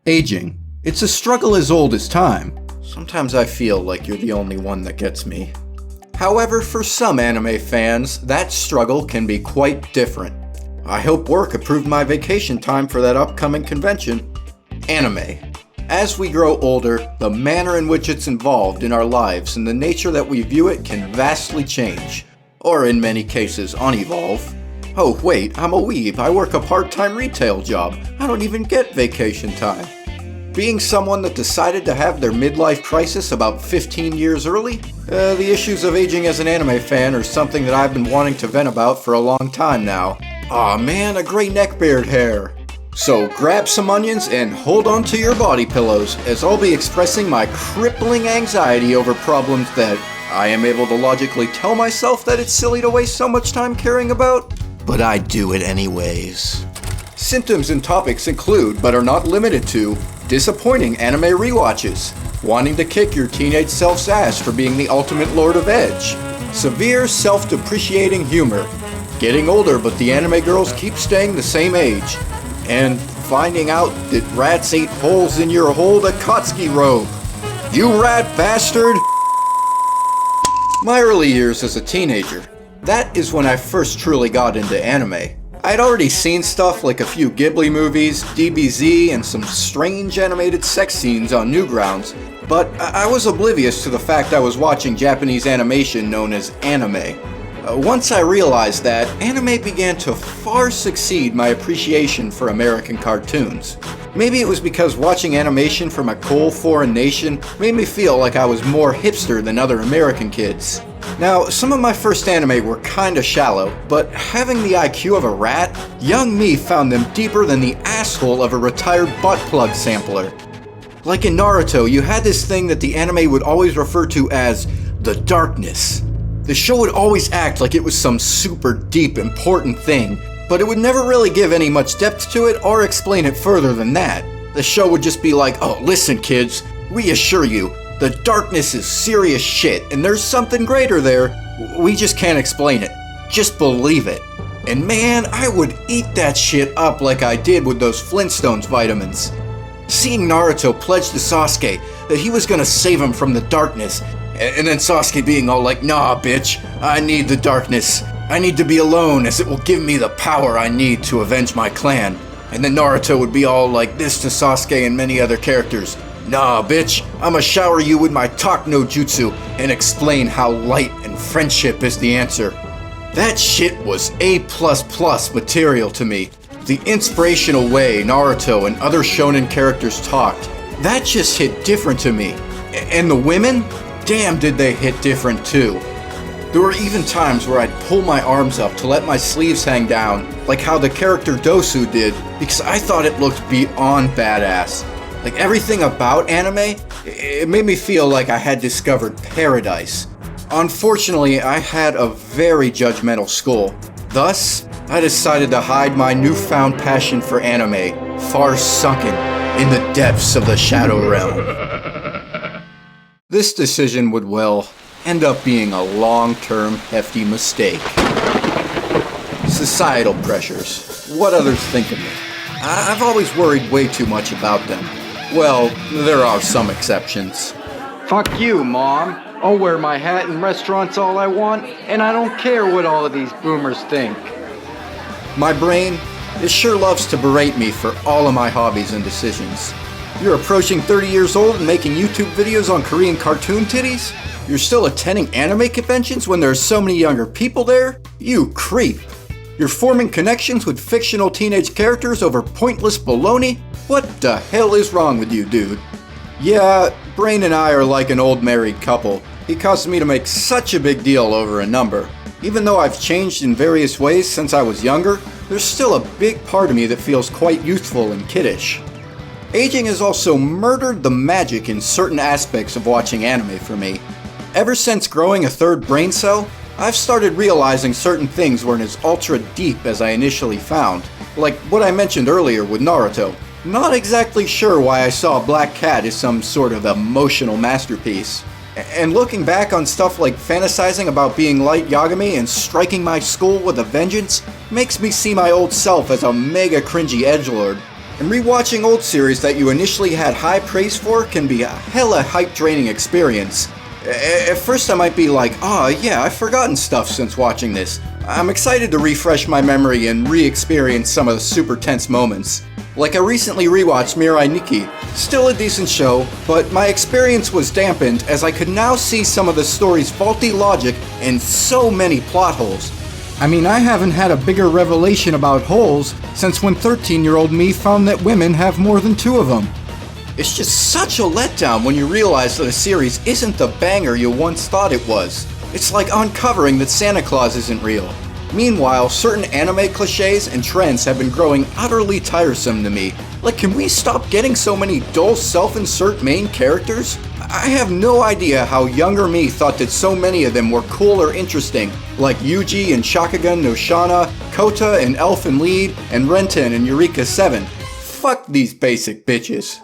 Aging. It's a struggle as old as time. Sometimes I feel like you're the only one that gets me. However, for some anime fans, that struggle can be quite different. I hope work approved my vacation time for that upcoming convention. Anime. As we grow older, the manner in which it's involved in our lives and the nature that we view it can vastly change. Or in many cases, unevolve. Oh wait, I'm a weeb. I work a part-time retail job. I don't even get vacation time. Being someone that decided to have their midlife crisis about 15 years early, the issues of aging as an anime fan are something that I've been wanting to vent about for a long time now. Aw man, a gray neckbeard hair. So grab some onions and hold on to your body pillows, as I'll be expressing my crippling anxiety over problems that I am able to logically tell myself that it's silly to waste so much time caring about, but I do it anyways. Symptoms and topics include, but are not limited to, disappointing anime rewatches, wanting to kick your teenage self's ass for being the ultimate lord of edge, severe self-depreciating humor, getting older but the anime girls keep staying the same age, and finding out that rats ate holes in your whole Akatsuki robe. You rat bastard! My early years as a teenager. That is when I first truly got into anime. I'd already seen stuff like a few Ghibli movies, DBZ, and some strange animated sex scenes on Newgrounds, but I was oblivious to the fact I was watching Japanese animation known as anime. Once I realized that, anime began to far succeed my appreciation for American cartoons. Maybe it was because watching animation from a cold foreign nation made me feel like I was more hipster than other American kids. Now, some of my first anime were kinda shallow, but having the IQ of a rat, young me found them deeper than the asshole of a retired butt plug sampler. Like in Naruto, you had this thing that the anime would always refer to as the darkness. The show would always act like it was some super deep, important thing, but it would never really give any much depth to it or explain it further than that. The show would just be like, oh, listen kids, we assure you, the darkness is serious shit, and there's something greater there. We just can't explain it. Just believe it. And man, I would eat that shit up like I did with those Flintstones vitamins. Seeing Naruto pledge to Sasuke that he was gonna save him from the darkness, and then Sasuke being all like, nah bitch, I need the darkness. I need to be alone as it will give me the power I need to avenge my clan. And then Naruto would be all like this to Sasuke and many other characters. Nah bitch, I'ma shower you with my talk no jutsu and explain how light and friendship is the answer. That shit was A++ material to me. The inspirational way Naruto and other shonen characters talked, that just hit different to me. And the women? Damn did they hit different too. There were even times where I'd pull my arms up to let my sleeves hang down, like how the character Dosu did, because I thought it looked beyond badass. Like everything about anime, it made me feel like I had discovered paradise. Unfortunately, I had a very judgmental school. Thus, I decided to hide my newfound passion for anime, far sunken in the depths of the Shadow Realm. This decision would, well, end up being a long-term hefty mistake. Societal pressures. What others think of me. I've always worried way too much about them. Well, there are some exceptions. Fuck you, Mom. I'll wear my hat in restaurants all I want, and I don't care what all of these boomers think. My brain, it sure loves to berate me for all of my hobbies and decisions. You're approaching 30 years old and making YouTube videos on Korean cartoon titties? You're still attending anime conventions when there are so many younger people there? You creep. You're forming connections with fictional teenage characters over pointless baloney? What the hell is wrong with you, dude? Yeah, Brain and I are like an old married couple. He causes me to make such a big deal over a number. Even though I've changed in various ways since I was younger, there's still a big part of me that feels quite youthful and kiddish. Aging has also murdered the magic in certain aspects of watching anime for me. Ever since growing a third brain cell, I've started realizing certain things weren't as ultra deep as I initially found, like what I mentioned earlier with Naruto. Not exactly sure why I saw Black Cat as some sort of emotional masterpiece. And looking back on stuff like fantasizing about being Light Yagami and striking my skull with a vengeance makes me see my old self as a mega cringy edgelord. And rewatching old series that you initially had high praise for can be a hella hype-draining experience. At first I might be like, yeah, I've forgotten stuff since watching this. I'm excited to refresh my memory and re-experience some of the super tense moments. Like I recently rewatched Mirai Nikki. Still a decent show, but my experience was dampened as I could now see some of the story's faulty logic and so many plot holes. I mean, I haven't had a bigger revelation about holes since when 13-year-old me found that women have more than 2 of them. It's just such a letdown when you realize that a series isn't the banger you once thought it was. It's like uncovering that Santa Claus isn't real. Meanwhile, certain anime cliches and trends have been growing utterly tiresome to me. Like, can we stop getting so many dull self-insert main characters? I have no idea how younger me thought that so many of them were cool or interesting, like Yuji and Shakugan no Shana, Kota and Elfen Lied, and Renten and Eureka 7. Fuck these basic bitches.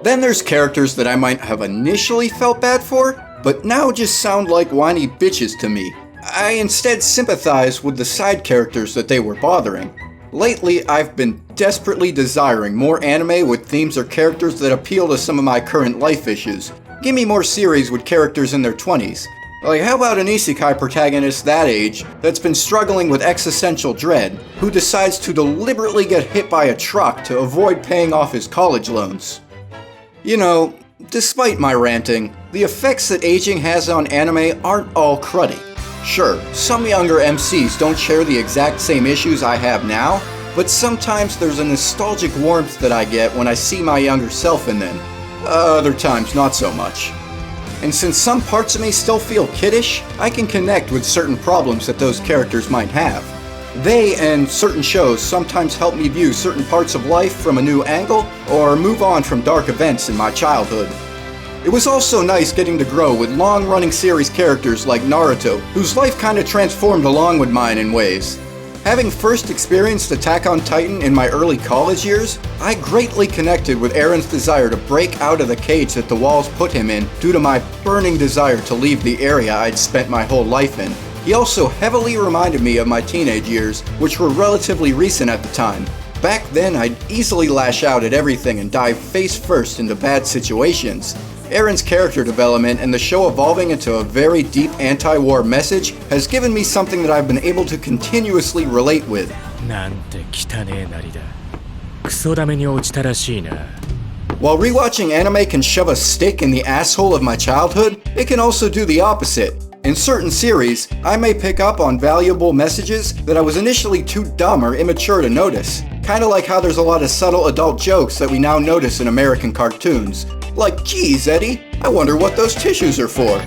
Then there's characters that I might have initially felt bad for, but now just sound like whiny bitches to me. I instead sympathize with the side characters that they were bothering. Lately, I've been desperately desiring more anime with themes or characters that appeal to some of my current life issues. Give me more series with characters in their 20s. Like, how about an isekai protagonist that age that's been struggling with existential dread, who decides to deliberately get hit by a truck to avoid paying off his college loans? You know, despite my ranting, the effects that aging has on anime aren't all cruddy. Sure, some younger MCs don't share the exact same issues I have now, but sometimes there's a nostalgic warmth that I get when I see my younger self in them. Other times, not so much. And since some parts of me still feel kiddish, I can connect with certain problems that those characters might have. They and certain shows sometimes help me view certain parts of life from a new angle, or move on from dark events in my childhood. It was also nice getting to grow with long-running series characters like Naruto, whose life kinda transformed along with mine in ways. Having first experienced Attack on Titan in my early college years, I greatly connected with Eren's desire to break out of the cage that the walls put him in due to my burning desire to leave the area I'd spent my whole life in. He also heavily reminded me of my teenage years, which were relatively recent at the time. Back then, I'd easily lash out at everything and dive face first into bad situations. Eren's character development and the show evolving into a very deep anti-war message has given me something that I've been able to continuously relate with. While rewatching anime can shove a stick in the asshole of my childhood, it can also do the opposite. In certain series, I may pick up on valuable messages that I was initially too dumb or immature to notice. Kinda like how there's a lot of subtle adult jokes that we now notice in American cartoons. Like, geez, Eddie, I wonder what those tissues are for.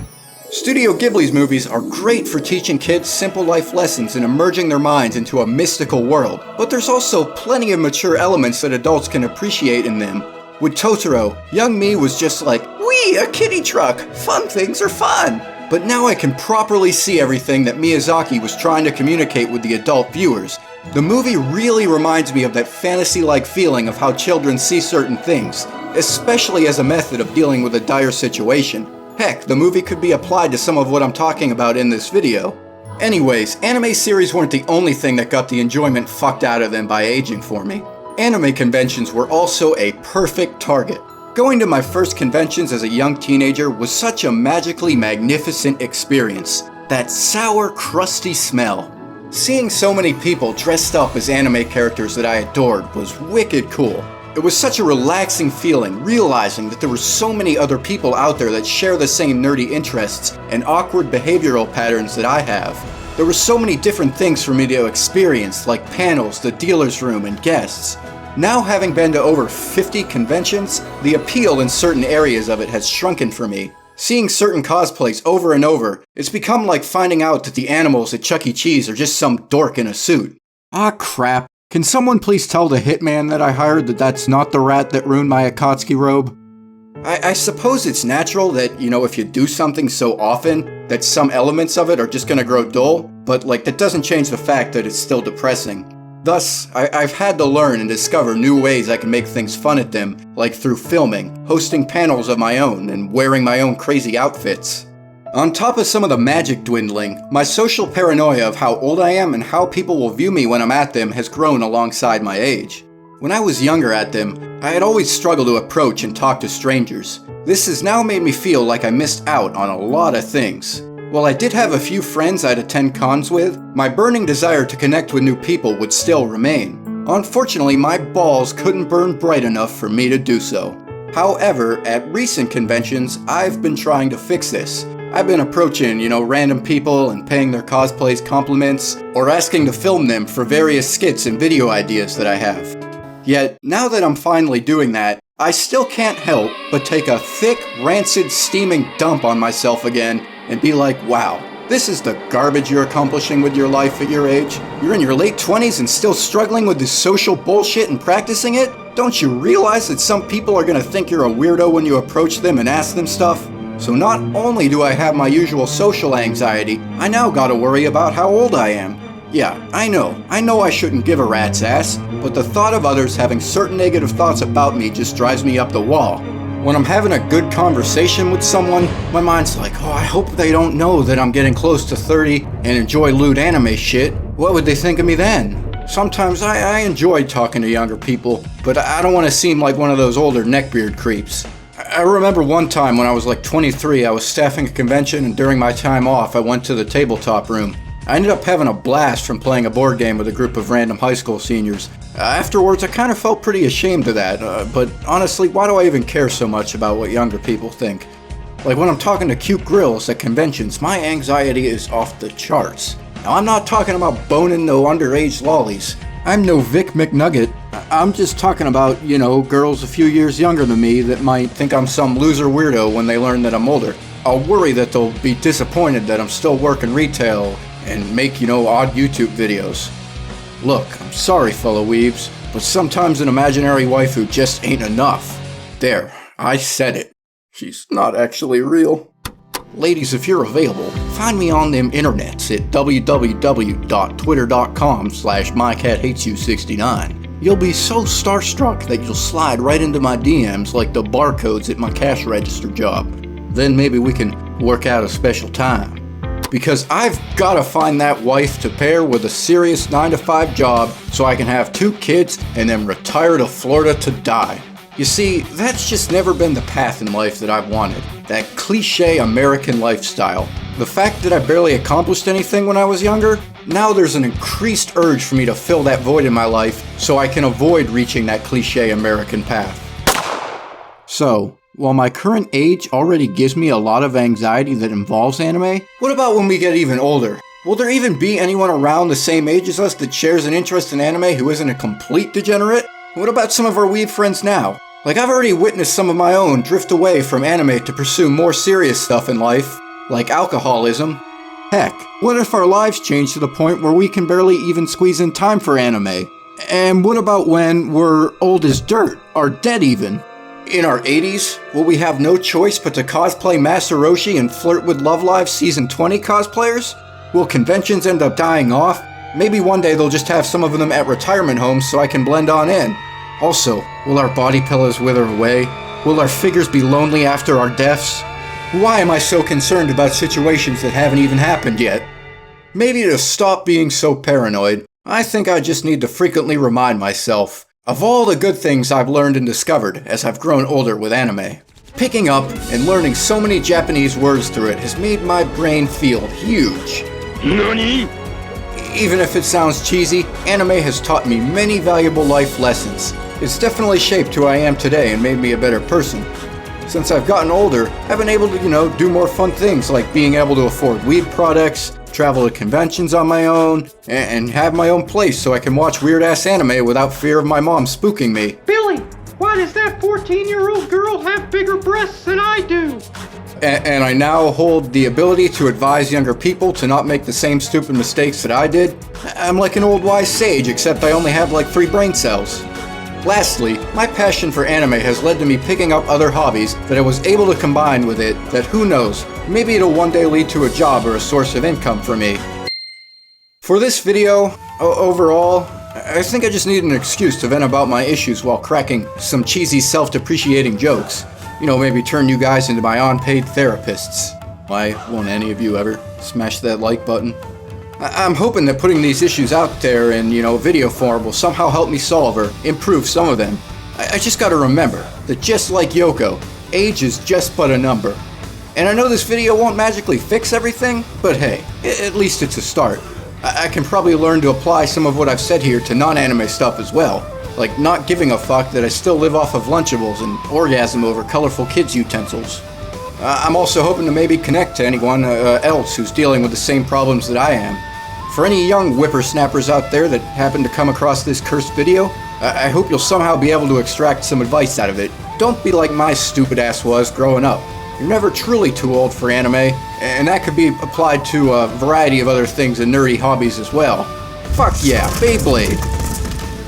Studio Ghibli's movies are great for teaching kids simple life lessons and immersing their minds into a mystical world, but there's also plenty of mature elements that adults can appreciate in them. With Totoro, young me was just like, wee, a kitty truck, fun things are fun. But now I can properly see everything that Miyazaki was trying to communicate with the adult viewers. The movie really reminds me of that fantasy-like feeling of how children see certain things, especially as a method of dealing with a dire situation. Heck, the movie could be applied to some of what I'm talking about in this video. Anyways, anime series weren't the only thing that got the enjoyment fucked out of them by aging for me. Anime conventions were also a perfect target. Going to my first conventions as a young teenager was such a magically magnificent experience. That sour, crusty smell. Seeing so many people dressed up as anime characters that I adored was wicked cool. It was such a relaxing feeling, realizing that there were so many other people out there that share the same nerdy interests and awkward behavioral patterns that I have. There were so many different things for me to experience, like panels, the dealer's room, and guests. Now having been to over 50 conventions, the appeal in certain areas of it has shrunken for me. Seeing certain cosplays over and over, it's become like finding out that the animals at Chuck E. Cheese are just some dork in a suit. Ah crap, can someone please tell the hitman that I hired that that's not the rat that ruined my Akatsuki robe? I suppose it's natural that, if you do something so often, that some elements of it are just gonna grow dull, but that doesn't change the fact that it's still depressing. Thus, I've had to learn and discover new ways I can make things fun at them, like through filming, hosting panels of my own, and wearing my own crazy outfits. On top of some of the magic dwindling, my social paranoia of how old I am and how people will view me when I'm at them has grown alongside my age. When I was younger at them, I had always struggled to approach and talk to strangers. This has now made me feel like I missed out on a lot of things. While I did have a few friends I'd attend cons with, my burning desire to connect with new people would still remain. Unfortunately, my balls couldn't burn bright enough for me to do so. However, at recent conventions, I've been trying to fix this. I've been approaching, random people and paying their cosplays compliments, or asking to film them for various skits and video ideas that I have. Yet, now that I'm finally doing that, I still can't help but take a thick, rancid, steaming dump on myself again and be like, wow, this is the garbage you're accomplishing with your life at your age? You're in your late 20s and still struggling with this social bullshit and practicing it? Don't you realize that some people are gonna think you're a weirdo when you approach them and ask them stuff? So not only do I have my usual social anxiety, I now gotta worry about how old I am. Yeah, I know I shouldn't give a rat's ass, but the thought of others having certain negative thoughts about me just drives me up the wall. When I'm having a good conversation with someone, my mind's like, oh, I hope they don't know that I'm getting close to 30 and enjoy lewd anime shit. What would they think of me then? Sometimes I enjoy talking to younger people, but I don't want to seem like one of those older neckbeard creeps. I remember one time when I was like 23, I was staffing a convention, and during my time off, I went to the tabletop room. I ended up having a blast from playing a board game with a group of random high school seniors. Afterwards, I kind of felt pretty ashamed of that, but honestly, why do I even care so much about what younger people think? Like when I'm talking to cute girls at conventions, my anxiety is off the charts. Now, I'm not talking about boning no underage lollies. I'm no Vic McNugget. I'm just talking about, girls a few years younger than me that might think I'm some loser weirdo when they learn that I'm older. I'll worry that they'll be disappointed that I'm still working retail and make, odd YouTube videos. Look, I'm sorry, fellow weebs, but sometimes an imaginary waifu just ain't enough. There, I said it. She's not actually real. Ladies, if you're available, find me on them internets at www.twitter.com/mycathatesyou69. You'll be so starstruck that you'll slide right into my DMs like the barcodes at my cash register job. Then maybe we can work out a special time. Because I've gotta find that wife to pair with a serious 9-to-5 job so I can have 2 kids and then retire to Florida to die. You see, that's just never been the path in life that I've wanted. That cliche American lifestyle. The fact that I barely accomplished anything when I was younger, now there's an increased urge for me to fill that void in my life so I can avoid reaching that cliche American path. So, while my current age already gives me a lot of anxiety that involves anime, what about when we get even older? Will there even be anyone around the same age as us that shares an interest in anime who isn't a complete degenerate? What about some of our weeb friends now? Like, I've already witnessed some of my own drift away from anime to pursue more serious stuff in life, like alcoholism. Heck, what if our lives change to the point where we can barely even squeeze in time for anime? And what about when we're old as dirt, or dead even? In our 80s, will we have no choice but to cosplay Master Roshi and flirt with Love Live Season 20 cosplayers? Will conventions end up dying off? Maybe one day they'll just have some of them at retirement homes so I can blend on in. Also, will our body pillows wither away? Will our figures be lonely after our deaths? Why am I so concerned about situations that haven't even happened yet? Maybe to stop being so paranoid, I think I just need to frequently remind myself of all the good things I've learned and discovered as I've grown older with anime. Picking up and learning so many Japanese words through it has made my brain feel huge. NANI? Even if it sounds cheesy, anime has taught me many valuable life lessons. It's definitely shaped who I am today and made me a better person. Since I've gotten older, I've been able to, do more fun things like being able to afford weed products, travel to conventions on my own, and have my own place so I can watch weird-ass anime without fear of my mom spooking me. Billy, why does that 14-year-old girl have bigger breasts than I do? And I now hold the ability to advise younger people to not make the same stupid mistakes that I did. I'm like an old wise sage, except I only have like 3 brain cells. Lastly, my passion for anime has led to me picking up other hobbies that I was able to combine with it that, who knows, maybe it'll one day lead to a job or a source of income for me. For this video, overall, I think I just need an excuse to vent about my issues while cracking some cheesy self-depreciating jokes. Maybe turn you guys into my unpaid therapists. Why won't any of you ever smash that like button? I'm hoping that putting these issues out there in, video form will somehow help me solve or improve some of them. I just gotta remember that just like Yoko, age is just but a number. And I know this video won't magically fix everything, but hey, at least it's a start. I can probably learn to apply some of what I've said here to non-anime stuff as well. Like not giving a fuck that I still live off of Lunchables and orgasm over colorful kids' utensils. I'm also hoping to maybe connect to anyone else who's dealing with the same problems that I am. For any young whippersnappers out there that happen to come across this cursed video, I hope you'll somehow be able to extract some advice out of it. Don't be like my stupid ass was growing up. You're never truly too old for anime, and that could be applied to a variety of other things and nerdy hobbies as well. Fuck yeah, Beyblade!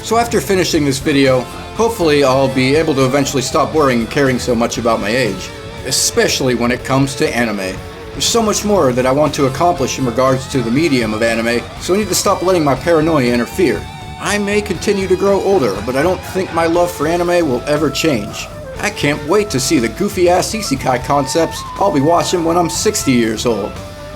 So after finishing this video, hopefully I'll be able to eventually stop worrying and caring so much about my age. Especially when it comes to anime. There's so much more that I want to accomplish in regards to the medium of anime, so I need to stop letting my paranoia interfere. I may continue to grow older, but I don't think my love for anime will ever change. I can't wait to see the goofy-ass isekai concepts I'll be watching when I'm 60 years old.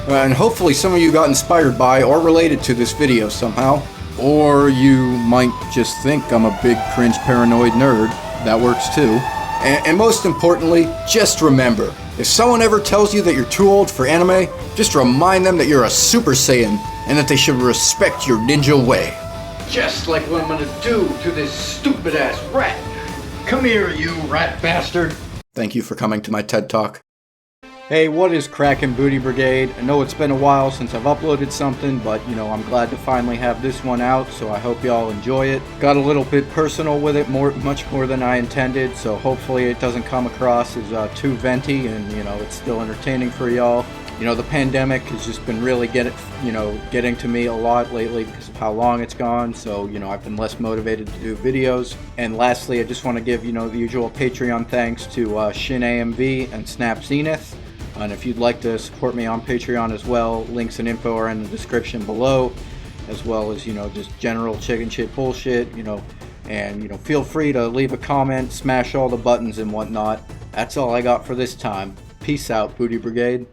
And hopefully some of you got inspired by or related to this video somehow. Or you might just think I'm a big cringe paranoid nerd. That works too. And most importantly, just remember, if someone ever tells you that you're too old for anime, just remind them that you're a Super Saiyan and that they should respect your ninja way. Just like what I'm gonna do to this stupid ass rat. Come here, you rat bastard. Thank you for coming to my TED Talk. Hey, what is crackin' Booty Brigade? I know it's been a while since I've uploaded something, but I'm glad to finally have this one out, so I hope y'all enjoy it. Got a little bit personal with it, much more than I intended, so hopefully it doesn't come across as too venty, and it's still entertaining for y'all. The pandemic has just been really getting to me a lot lately because of how long it's gone, so I've been less motivated to do videos. And lastly, I just want to give the usual Patreon thanks to Shin AMV and Snap Zenith. And if you'd like to support me on Patreon as well, links and info are in the description below, as well as, just general chicken shit bullshit, and, feel free to leave a comment, smash all the buttons and whatnot. That's all I got for this time. Peace out, Booty Brigade.